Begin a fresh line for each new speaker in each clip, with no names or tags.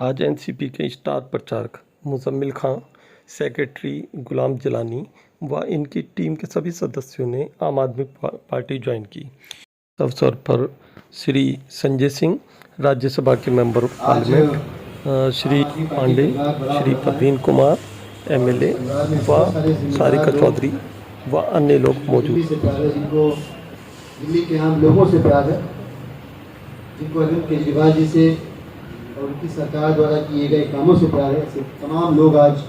आज एनसीपी के स्टार प्रचारक मुजम्मिल खां, सेक्रेटरी गुलाम जिलानी व इनकी टीम के सभी सदस्यों ने आम आदमी पार्टी ज्वाइन की। इस अवसर पर श्री संजय सिंह, राज्यसभा के member of parliament, Shri Pande, Shri Praveen Kumar MLA व सारिका चौधरी व अन्य लोग मौजूद।
जिनको दिल्ली के आम लोगों से प्यार है, जिनको अरविंद केजरीवाल जी से और उनकी सरकार द्वारा किए गए कामों से प्यार है, ऐसे तमाम लोग आज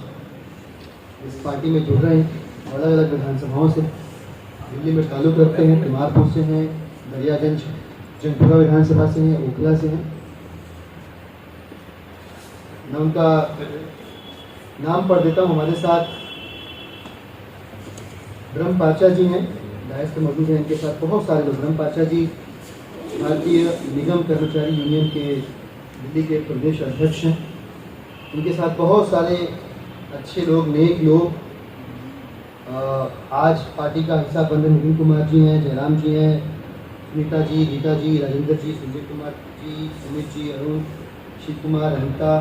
इस पार्टी में जुड़ रहे हैं। अलग अलग विधानसभाओं से दिल्ली में ताल्लुक़ रखते हैं, तिमारपुर से हैं, दरियागंज जंगपुरा विधानसभा से हैं, ओखला से हैं। मैं उनका नाम पढ़ देता हूँ। हमारे साथ ब्रह्म पाचा जी हैं, डायस पे मौजूद हैं। इनके साथ बहुत सारे लोग। ब्रह्म पाचा जी भारतीय निगम कर्मचारी यूनियन के दिल्ली के प्रदेश अध्यक्ष हैं। इनके साथ बहुत सारे अच्छे लोग, नेक लोग आज पार्टी का हिस्सा बन रहे। नवीन कुमार जी हैं, जयराम जी हैं, सुनीता जी, गीता जी, राजेंद्र जी, संजय कुमार जी, सुमित जी, अरुण, शिव कुमार, अनिता,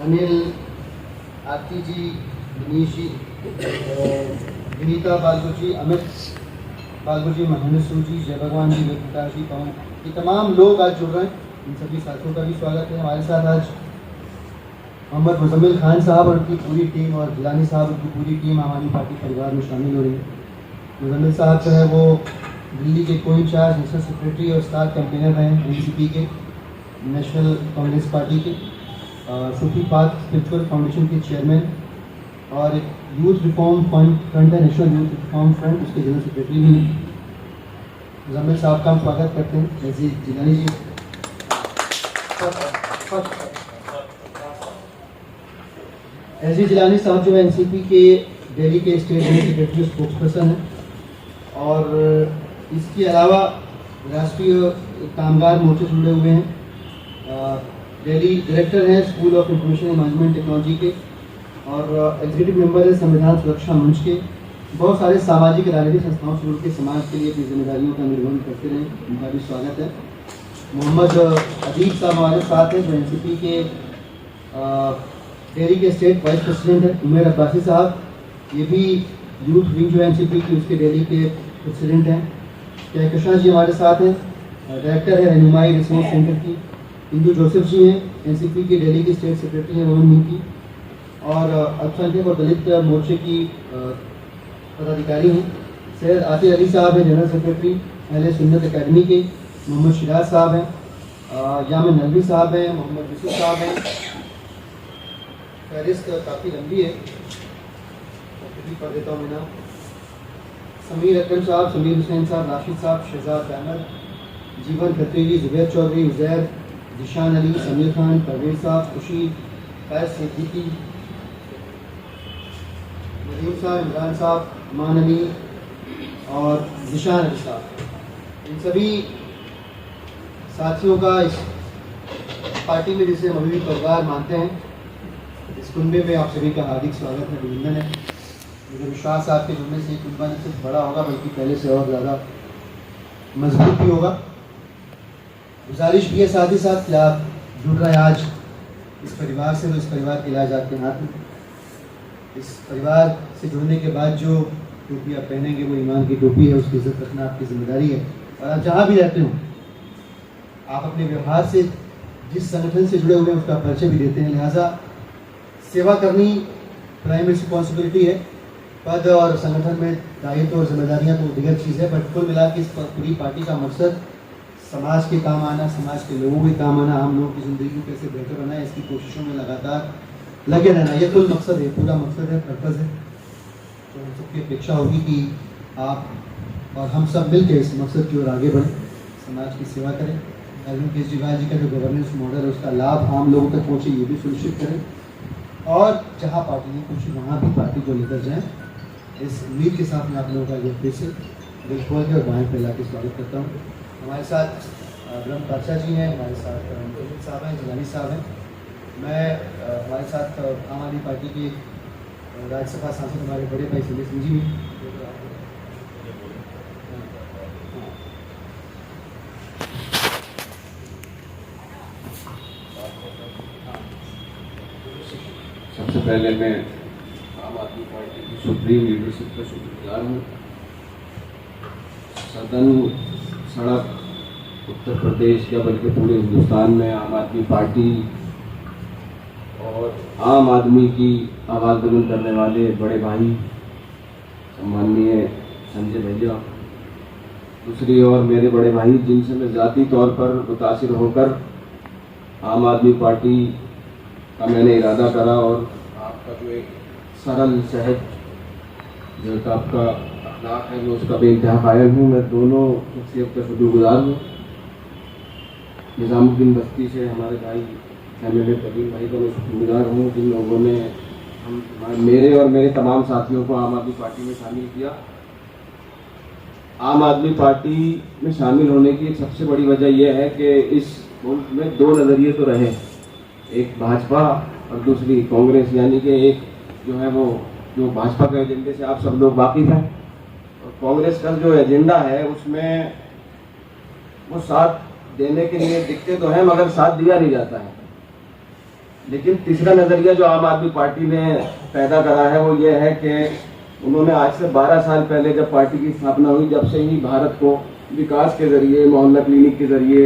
अनिल, आरती जी, मनीष जी, विनीता बालगु जी, अमित बालगु जी, महेंद्र जी, जय भगवान जी, प्रकाश जी, पवन, ये तमाम लोग आज जुड़ रहे हैं। इन सभी साथियों का भी स्वागत है। हमारे साथ आज मोहम्मद मुजम्मिल खान साहब और उनकी पूरी टीम और जिलानी साहब उनकी पूरी टीम आम आदमी पार्टी परिवार में शामिल हो रही है। मुजम्मिल साहब जो है वो दिल्ली के को इंचार्ज, नेशनल सेक्रेटरी और स्टार कैंपेनर हैं एनसीपी के, नेशनल कांग्रेस पार्टी के, सूफी पाक स्पिरिचुअल फाउंडेशन के चेयरमैन और एक यूथ रिफॉर्म फ्रंट है, नेशनल यूथ रिफॉर्म फ्रंट, उसके जनरल सेक्रेटरी भी हैं। मुजम्मिल साहब का हम स्वागत करते हैं। ऐसी जिलानी जी, ऐसी जिलानी साहब जो है एनसीपी के दिल्ली के state general secretary spokes person हैं और इसके अलावा राष्ट्रीय कामगार मोर्चे से जुड़े हुए हैं। दिल्ली डायरेक्टर हैं school of information and management technology के और एग्जीक्यूटिव मेंबर है संविधान सुरक्षा मंच के। बहुत सारे सामाजिक राजनीतिक संस्थाओं से जुड़कर समाज के लिए अपनी जिम्मेदारियों का निर्वहन करते रहे, उनका भी स्वागत है। मोहम्मद अदीब साहब हमारे साथ हैं जो एनसीपी के दिल्ली के स्टेट वाइस प्रेसिडेंट हैं। उमेर अब्बासी साहब, ये भी यूथ विंग जो है एनसीपी की उसके दिल्ली के प्रेसिडेंट हैं। कहकशां जी हमारे साथ हैं, डायरेक्टर है रहनुमाई रिसोर्स सेंटर की। इंदू जोसेफ जी हैं, एनसीपी के दिल्ली की स्टेट सेक्रेटरी हैं वुमेन विंग की और अल्पसंख्यक और दलित मोर्चे की पदाधिकारी हैं। सैयद आतिफ अली साहब हैं, जनरल सेक्रेटरी अहले सुन्नत अकेडमी के। मोहम्मद शिराज साहब हैं, यामिन नलवी साहब हैं, मोहम्मद यूसुफ साहब हैं। फहरिस्त काफ़ी लंबी है, भी पढ़ देता हूँ मैं नाम। समीर अकरम साहब, समीर हुसैन साहब, राशिद साहब, शहजाद अहमद, जीवन खत्री जी, जुबैर चौधरी, उजैर, जिशान अली, समीर खान, परवेज साहब, खुशी, फैज सिद्दीकी, नदीम साहब, इमरान साहब, मान अली और जिशान अली साहब। इन सभी साथियों का इस पार्टी में जिसे हम अभी भी परिवार मानते हैं, इस कुनबे में आप सभी का हार्दिक स्वागत है, अभिनंदन है। मुझे विश्वास है आपके जुड़ने से कुनबा न सिर्फ बड़ा होगा बल्कि पहले से और ज़्यादा मजबूत भी होगा। गुजारिश भी है साथ ही साथ कि आप जुड़ रहे हैं आज इस परिवार से, तो इस परिवार के इलाज आपके हाथ में। इस परिवार से जुड़ने के बाद जो टोपी आप पहनेंगे वो ईमान की टोपी है, उसकी इज्जत रखना आपकी जिम्मेदारी है। और आप जहाँ भी रहते हो, आप अपने व्यवहार से जिस संगठन से जुड़े हुए हैं उसका परिचय भी देते हैं। लिहाजा सेवा करनी प्राइमरी रिस्पॉन्सिबिलिटी है। पद और संगठन में दायित्व और जिम्मेदारियाँ तो दिगर चीज़ है, बट कुल मिला के इस पूरी पार्टी का मकसद समाज के काम आना, समाज के लोगों के काम आना, आम लोगों की ज़िंदगी को कैसे बेहतर बनाना है, इसकी कोशिशों में लगातार लगे रहना, ये कुल मकसद है, पूरा मकसद है, पर्पज़ है। तो हम सबकी अपेक्षा होगी कि आप और हम सब मिल के इस मकसद की ओर आगे बढ़ें, समाज की सेवा करें। अरविंद केजरीवाल जी का जो गवर्नेंस मॉडल है उसका लाभ आम लोगों तक पहुँचे, ये भी सुनिश्चित करें और जहाँ पार्टी ने कुछ वहाँ भी पार्टी को लेकर जाएँ। इस उम्मीद के साथ मैं आप लोगों का ये फिर से दिल खोल के और बाएँ फैला के स्वागत करता हूँ। हमारे साथ ब्रह्म पाचा जी हैं, हमारे साथ साहब हैं, जिलानी साहब हैं। मैं हमारे साथ आम आदमी पार्टी के राज्यसभा सांसद हमारे बड़े भाई संजय सिंह जी भी।
सबसे पहले मैं आम आदमी पार्टी की सुप्रीम लीडरशिप का शुक्रगुजार हूँ। सदन, सड़क, उत्तर प्रदेश या बल्कि पूरे हिंदुस्तान में आम आदमी पार्टी और आम आदमी की आवाज़ बुलंद करने वाले बड़े भाई सम्माननीय संजय भैया, दूसरी ओर मेरे बड़े भाई जिनसे मैं ज़ाती तौर पर मुतासिर होकर आम आदमी पार्टी का मैंने इरादा करा और आपका जो एक सरल सहज जो एक आपका अखलाक है जो उसका बेइंतहा कायल हूँ। मैं दोनों शख्सियत का शुक्रगुजार हूँ। निज़ामुद्दीन बस्ती से हमारे भाई एमएलए प्रवीण भाई का मैं शुक्रगुजार हूँ जिन लोगों ने मेरे और मेरे तमाम साथियों को आम आदमी पार्टी में शामिल किया। आम आदमी पार्टी में शामिल होने की एक सबसे बड़ी वजह यह है कि इस मुल्क में दो नज़रिए तो रहे, एक भाजपा और दूसरी कांग्रेस, यानी कि एक जो है वो जो भाजपा के एजेंडे से आप सब लोग वाकिफ हैं और कांग्रेस का जो एजेंडा है उसमें वो साथ देने के लिए दिखते तो हैं मगर साथ दिया नहीं जाता है। लेकिन तीसरा नज़रिया जो आम आदमी पार्टी ने पैदा करा है वो ये है कि उन्होंने आज से 12 साल पहले जब पार्टी की स्थापना हुई, जब से ही भारत को विकास के ज़रिए, मोहल्ला क्लिनिक के ज़रिए,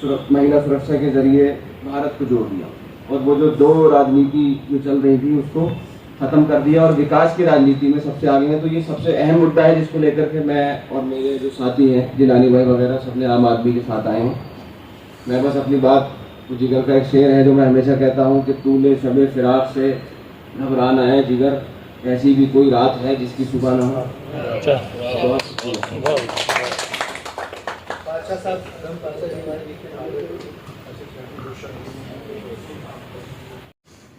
महिला सुरक्षा के ज़रिए भारत को जोड़ दिया और वो जो दो राजनीति जो चल रही थी उसको ख़त्म कर दिया और विकास की राजनीति में सबसे आगे हैं। तो ये सबसे अहम मुद्दा है जिसको लेकर के मैं और मेरे जो साथी हैं जिलानी भाई वगैरह सबने आम आदमी के साथ आए हैं। मैं बस अपनी बात, जिगर का एक शेर है जो मैं हमेशा कहता हूँ कि तूने शबे फिराक से घबराना है जिगर, ऐसी भी कोई रात है जिसकी सुबह न हो।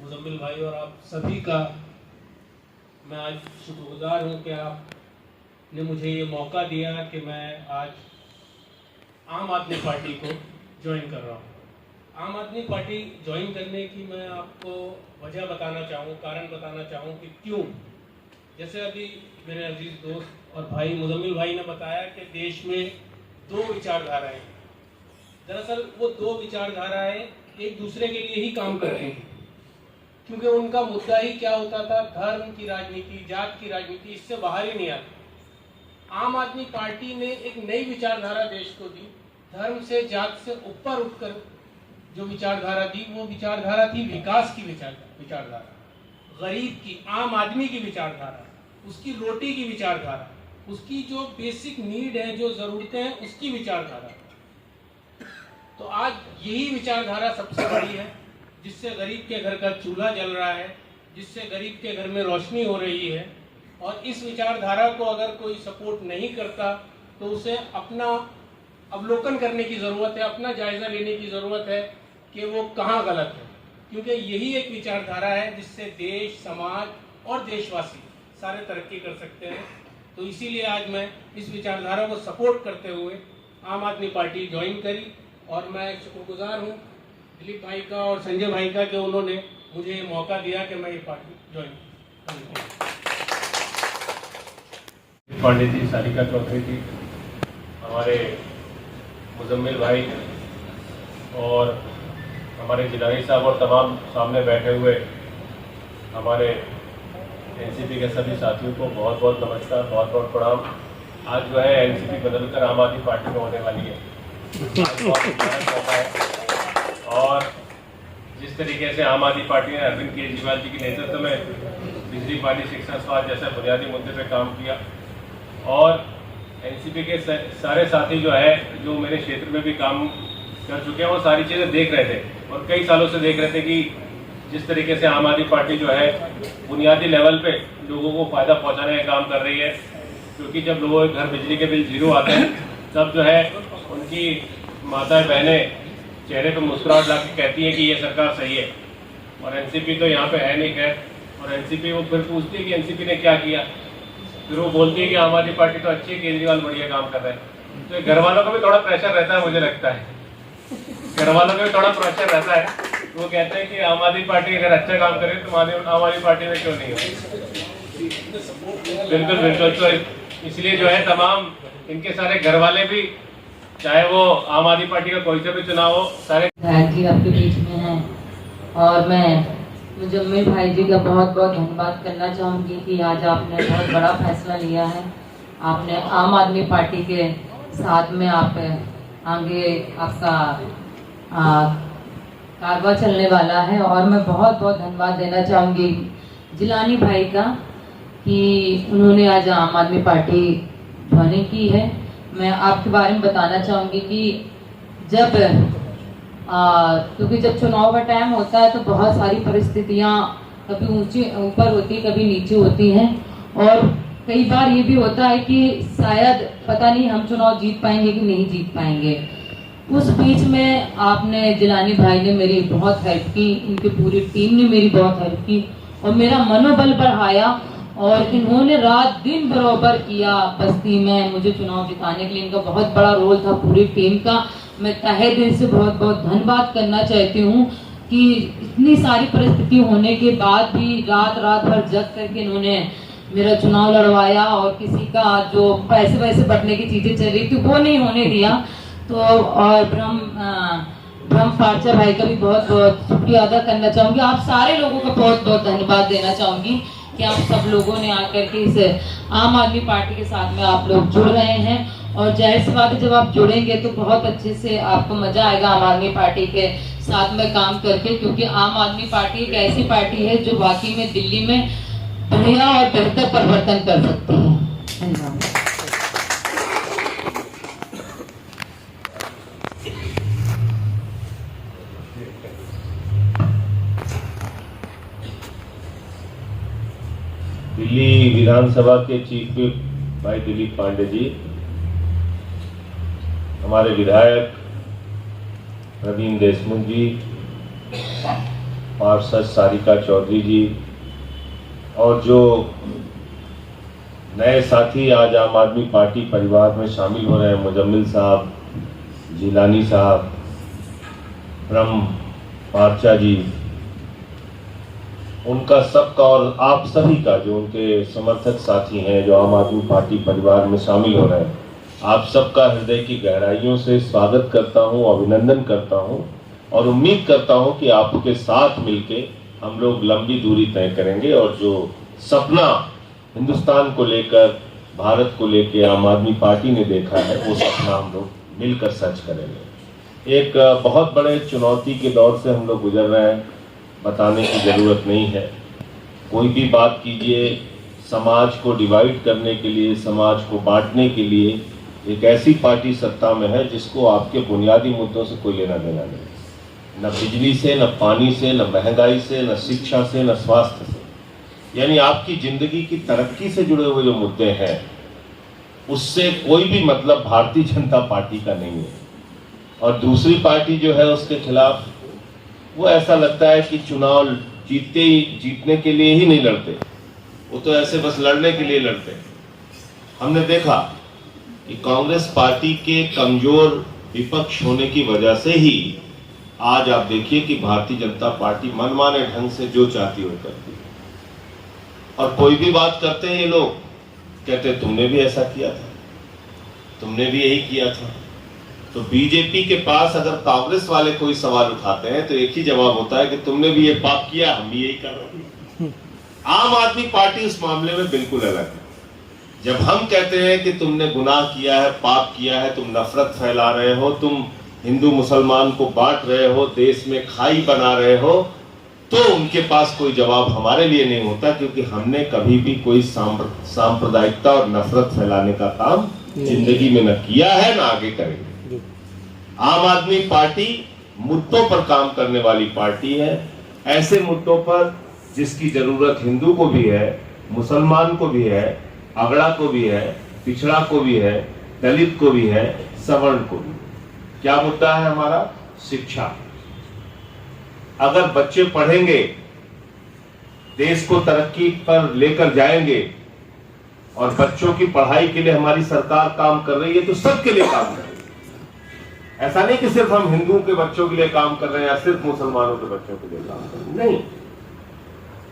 मुजम्मिल भाई और आप सभी का मैं आज शुक्रगुजार हूँ कि आपने मुझे ये मौका दिया कि मैं आज आम आदमी पार्टी को ज्वाइन कर रहा हूँ। आम आदमी पार्टी ज्वाइन करने की मैं आपको वजह बताना चाहूँ, कारण बताना चाहूँ कि क्यों। जैसे अभी मेरे अजीज दोस्त और भाई मुजम्मिल भाई ने बताया कि देश में दो विचारधाराएं, दरअसल वो दो विचारधाराएं एक दूसरे के लिए ही काम करती थी, क्योंकि उनका मुद्दा ही क्या होता था, धर्म की राजनीति, जात की राजनीति, इससे बाहर ही नहीं आती। आम आदमी पार्टी ने एक नई विचारधारा देश को दी, धर्म से, जात से ऊपर उठकर जो विचारधारा दी वो विचारधारा थी विकास की विचारधारा, गरीब की, आम आदमी की विचारधारा, उसकी रोटी की विचारधारा, उसकी जो बेसिक नीड है, जो ज़रूरतें हैं, उसकी विचारधारा। तो आज यही विचारधारा सबसे बड़ी है जिससे गरीब के घर का चूल्हा जल रहा है, जिससे गरीब के घर में रोशनी हो रही है। और इस विचारधारा को अगर कोई सपोर्ट नहीं करता तो उसे अपना अवलोकन करने की ज़रूरत है, अपना जायज़ा लेने की ज़रूरत है कि वो कहाँ गलत है, क्योंकि यही एक विचारधारा है जिससे देश, समाज और देशवासी सारे तरक्की कर सकते हैं। तो इसीलिए आज मैं इस विचारधारा को सपोर्ट करते हुए आम आदमी पार्टी ज्वाइन करी और मैं शुक्रगुजार हूँ दिलीप भाई का और संजय भाई का कि उन्होंने मुझे ये मौका दिया कि मैं ये पार्टी ज्वाइन करूँ। पंडित जी, सारिका चौधरी जी, हमारे मुजम्मिल भाई और हमारे जिलानी साहब और तमाम सामने बैठे हुए हमारे एनसीपी के सभी साथियों को बहुत बहुत नमस्कार, बहुत बहुत प्रणाम। आज जो है एनसीपी बदलकर आम आदमी पार्टी में होने वाली है। आज बहुत अच्छा मौका है और जिस तरीके से आम आदमी पार्टी ने अरविंद केजरीवाल जी के नेतृत्व में बिजली, पानी, शिक्षा, स्वास्थ्य जैसे बुनियादी मुद्दे पे काम किया और एनसीपी के सारे साथी जो है जो मेरे क्षेत्र में भी काम कर चुके हैं वो सारी चीज़ें देख रहे थे और कई सालों से देख रहे थे कि जिस तरीके से आम आदमी पार्टी जो है बुनियादी लेवल पे लोगों को फ़ायदा पहुंचाने का काम कर रही है। क्योंकि जब लोगों के घर बिजली के बिल जीरो आते हैं तब जो है उनकी माताएं बहनें चेहरे पे मुस्कुराहट ला के कहती है कि ये सरकार सही है। और एनसीपी तो यहाँ पे है नहीं खैर, और एनसीपी वो फिर पूछती है कि एनसीपी ने क्या किया, फिर वो बोलती है कि आम आदमी पार्टी तो अच्छी है, केजरीवाल बढ़िया काम कर रहे हैं। तो घर वालों का भी थोड़ा प्रेशर रहता है, मुझे लगता है घर वालों का भी थोड़ा प्रेशर रहता है। वो कहते हैं कि आम आदमी पार्टी अगर अच्छा काम करे तो आम आदमी पार्टी में क्यों नहीं हो। बिल्कुल बिल्कुल। तो इसलिए जो है तमाम इनके सारे घर वाले भी, चाहे वो आम आदमी पार्टी का कोई सा भी चुनाव हो, सारे
जी आपके बीच में हैं और मैं मुजम्मिल भाई जी का बहुत बहुत धन्यवाद करना चाहूँगी कि आज आपने बहुत बड़ा फैसला लिया है। आपने आम आदमी पार्टी के साथ में आप आगे आपका कारवा चलने वाला है। और मैं बहुत बहुत धन्यवाद देना चाहूँगी जिलानी भाई का कि उन्होंने आज आम आदमी पार्टी ज्वाइनिंग की है। मैं आपके बारे में बताना चाहूँगी कि जब क्योंकि जब चुनाव का टाइम होता है तो बहुत सारी परिस्थितियाँ कभी ऊंची ऊपर होती कभी नीचे होती हैं, और कई बार ये भी होता है कि शायद पता नहीं हम चुनाव जीत पाएंगे कि नहीं जीत पाएंगे। उस बीच में आपने जिलानी भाई ने मेरी बहुत हेल्प की, इनकी पूरी टीम ने मेरी बहुत हेल्प की और मेरा मनोबल बढ़ाया, और इन्होंने रात दिन बराबर किया बस्ती में मुझे चुनाव जिताने के लिए। इनका बहुत बड़ा रोल था पूरी टीम का। मैं तहे दिल से बहुत बहुत धन्यवाद करना चाहती हूँ कि इतनी सारी परिस्थिति होने के बाद भी रात भर जग करके इन्होंने मेरा चुनाव लड़वाया, और किसी का जो पैसे वैसे बढ़ने की चीजें चल रही थी वो नहीं होने दिया। तो और ब्रह्म पार्चा भाई का भी बहुत बहुत शुक्रिया अदा करना चाहूँगी। आप सारे लोगों का बहुत बहुत धन्यवाद देना चाहूँगी कि आप सब लोगों ने आकर के इस आम आदमी पार्टी के साथ में आप लोग जुड़ रहे हैं, और जाहिर सी बात है जब आप जुड़ेंगे तो बहुत अच्छे से आपको मजा आएगा आम आदमी पार्टी के साथ में काम करके, क्योंकि आम आदमी पार्टी एक ऐसी पार्टी है जो वाकई में दिल्ली में बढ़िया और बेहतर परिवर्तन कर सकती है। धन्यवाद।
दिल्ली विधानसभा के चीफ व्हिप भाई दिलीप पांडे जी, हमारे विधायक प्रवीण देशमुख जी, पार्षद सारिका चौधरी जी, और जो नए साथी आज आम आदमी पार्टी परिवार में शामिल हो रहे हैं, मुजम्मिल साहब, जिलानी साहब, ब्रह्म पार्चा जी, उनका सबका और आप सभी का जो उनके समर्थक साथी हैं जो आम आदमी पार्टी परिवार में शामिल हो रहे हैं, आप सबका हृदय की गहराइयों से स्वागत करता हूं, अभिनंदन करता हूं और उम्मीद करता हूं कि आपके साथ मिलके हम लोग लंबी दूरी तय करेंगे और जो सपना हिंदुस्तान को लेकर, भारत को लेकर आम आदमी पार्टी ने देखा है वो सपना हम लोग मिलकर सच करेंगे। एक बहुत बड़े चुनौती के दौर से हम लोग गुजर रहे हैं, बताने की ज़रूरत नहीं है। कोई भी बात कीजिए, समाज को डिवाइड करने के लिए, समाज को बांटने के लिए एक ऐसी पार्टी सत्ता में है जिसको आपके बुनियादी मुद्दों से कोई लेना देना नहीं, न बिजली से, न पानी से, न महंगाई से, न शिक्षा से, न स्वास्थ्य से, यानी आपकी जिंदगी की तरक्की से जुड़े हुए जो मुद्दे हैं उससे कोई भी मतलब भारतीय जनता पार्टी का नहीं है। और दूसरी पार्टी जो है उसके खिलाफ वो ऐसा लगता है कि चुनाव जीतने के लिए ही नहीं लड़ते, वो तो ऐसे बस लड़ने के लिए लड़ते। हमने देखा कि कांग्रेस पार्टी के कमजोर विपक्ष होने की वजह से ही आज आप देखिए कि भारतीय जनता पार्टी मनमाने ढंग से जो चाहती हो करती है। और कोई भी बात करते हैं ये लोग कहते तुमने भी ऐसा किया था, तुमने भी यही किया था। तो बीजेपी के पास अगर कांग्रेस वाले कोई सवाल उठाते हैं तो एक ही जवाब होता है कि तुमने भी ये पाप किया, हम भी यही कर रहे हैं। आम आदमी पार्टी इस मामले में बिल्कुल अलग है। जब हम कहते हैं कि तुमने गुनाह किया है, पाप किया है, तुम नफरत फैला रहे हो, तुम हिंदू मुसलमान को बांट रहे हो, देश में खाई बना रहे हो, तो उनके पास कोई जवाब हमारे लिए नहीं होता, क्योंकि हमने कभी भी कोई सांप्रदायिकता और नफरत फैलाने का काम जिंदगी में न किया है, न आगे करेंगे। आम आदमी पार्टी मुद्दों पर काम करने वाली पार्टी है, ऐसे मुद्दों पर जिसकी जरूरत हिंदू को भी है, मुसलमान को भी है, अगड़ा को भी है, पिछड़ा को भी है, दलित को भी है, सवर्ण को भी। क्या मुद्दा है हमारा? शिक्षा। अगर बच्चे पढ़ेंगे, देश को तरक्की पर लेकर जाएंगे, और बच्चों की पढ़ाई के लिए हमारी सरकार काम कर रही है तो सबके लिए काम कर रही है। ऐसा नहीं कि सिर्फ हम हिंदुओं के बच्चों के लिए काम कर रहे हैं या सिर्फ मुसलमानों के बच्चों के लिए काम कर रहे हैं, नहीं।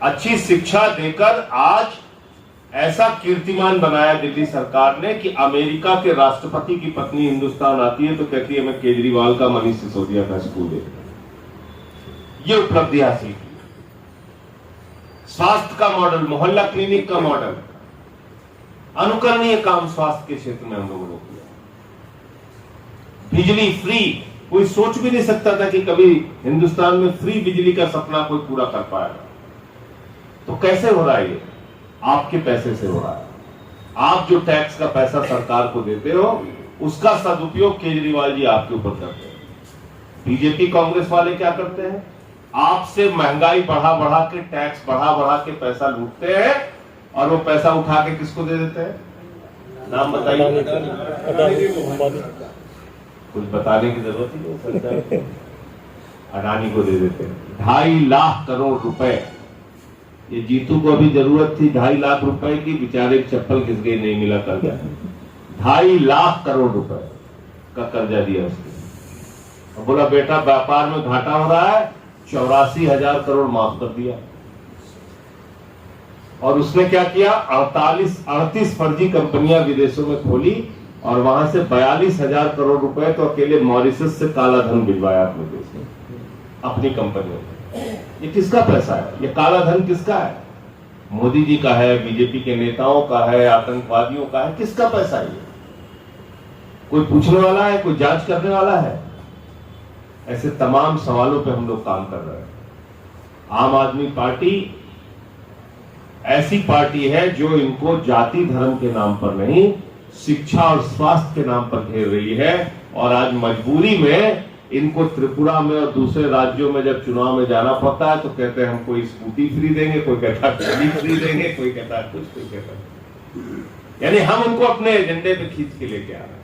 अच्छी शिक्षा देकर आज ऐसा कीर्तिमान बनाया दिल्ली सरकार ने कि अमेरिका के राष्ट्रपति की पत्नी हिंदुस्तान आती है तो कहती है मैं केजरीवाल का, मनीष सिसोदिया का स्कूल देखता हूं। ये उपलब्धि हासिल की। स्वास्थ्य का मॉडल, मोहल्ला क्लिनिक का मॉडल, अनुकरणीय काम स्वास्थ्य के क्षेत्र में हम लोगों ने किया। बिजली फ्री, कोई सोच भी नहीं सकता था कि कभी हिंदुस्तान में फ्री बिजली का सपना कोई पूरा कर पाएगा। तो कैसे हो रहा है ये? आपके पैसे से हो रहा है। आप जो टैक्स का पैसा सरकार को देते हो, उसका सदुपयोग केजरीवाल जी आपके ऊपर करते हैं। बीजेपी कांग्रेस वाले क्या करते हैं? आपसे महंगाई बढ़ा बढ़ा के, टैक्स बढ़ा बढ़ा के पैसा लूटते हैं और वो पैसा उठा के किसको दे देते हैं? नाम बताइए। कुछ बताने की जरूरत ही नहीं, अडानी को दे देते हैं 2.5 लाख करोड़ रुपए। ये जीतू को अभी जरूरत थी 2.5 लाख रुपए की, बेचारे चप्पल किस गई नहीं मिला कर्जा। 2.5 लाख करोड़ रुपए का कर्जा दिया उसने और बोला बेटा व्यापार में घाटा हो रहा है, 84,000 करोड़ माफ कर दिया। और उसने क्या किया? 38 फर्जी कंपनियां विदेशों में खोली और वहां से 42,000 करोड़ रुपए तो अकेले मॉरिशस से काला धन भिजवाया अपने देश में, अपनी कंपनियों में। ये किसका पैसा है? ये काला धन किसका है? मोदी जी का है, बीजेपी के नेताओं का है, आतंकवादियों का है? किसका पैसा है ये? कोई पूछने वाला है? कोई जांच करने वाला है? ऐसे तमाम सवालों पे हम लोग काम कर रहे हैं। आम आदमी पार्टी ऐसी पार्टी है जो इनको जाति धर्म के नाम पर नहीं, शिक्षा और स्वास्थ्य के नाम पर घेर रही है। और आज मजबूरी में इनको त्रिपुरा में और दूसरे राज्यों में जब चुनाव में जाना पड़ता है तो कहते हैं हम कोई स्कूटी फ्री देंगे, कोई कहता है गाड़ी फ्री देंगे, कोई कहता है कुछ, कोई कहता है, यानी हम उनको अपने एजेंडे पे खींच के लेके आ रहे हैं।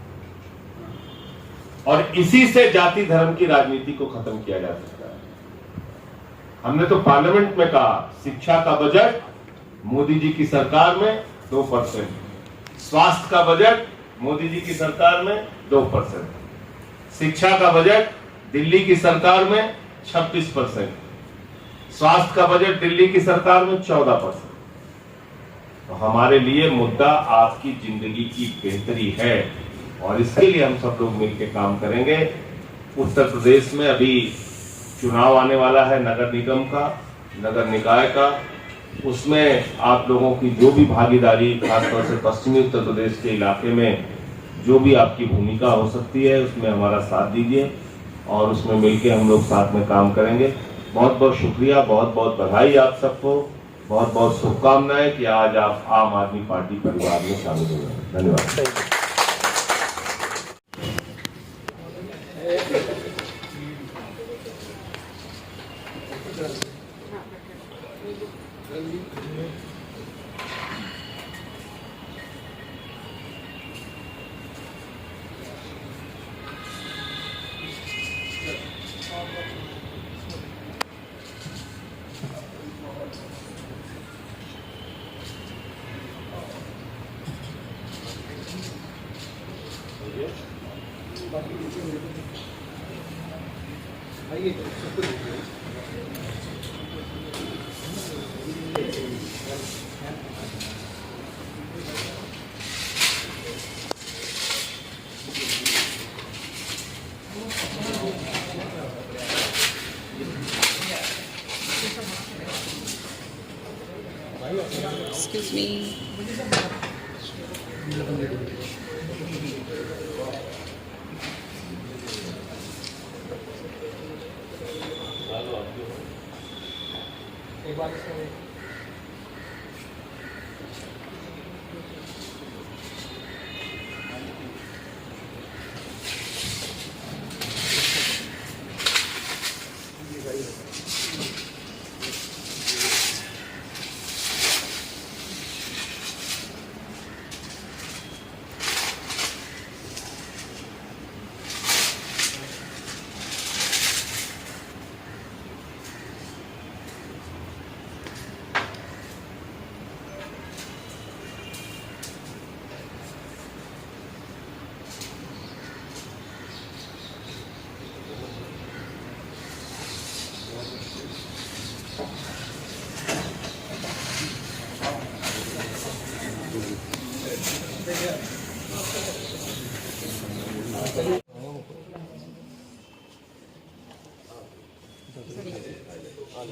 और इसी से जाति धर्म की राजनीति को खत्म किया जा सकता है। हमने तो पार्लियामेंट में कहा शिक्षा का बजट मोदी जी की सरकार में 2%, स्वास्थ्य का बजट मोदी जी की सरकार में 2%, शिक्षा का बजट दिल्ली की सरकार में 26%, स्वास्थ्य का बजट दिल्ली की सरकार में 14%। तो हमारे लिए मुद्दा आपकी जिंदगी की बेहतरी है और इसके लिए हम सब लोग मिलकर काम करेंगे। उत्तर प्रदेश में अभी चुनाव आने वाला है नगर निगम का, नगर निकाय का। उसमें आप लोगों की जो भी भागीदारी, खासतौर से पश्चिमी उत्तर प्रदेश के इलाके में जो भी आपकी भूमिका हो सकती है, उसमें हमारा साथ दीजिए और उसमें मिलकर हम लोग साथ में काम करेंगे। बहुत बहुत शुक्रिया, बहुत बहुत बधाई आप सबको, बहुत बहुत शुभकामनाएं कि आज आप आम आदमी पार्टी परिवार में शामिल हो गए। धन्यवाद।
Excuse me.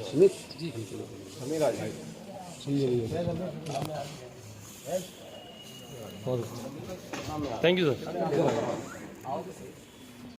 सुमित जी, हमें
थैंक यू सर।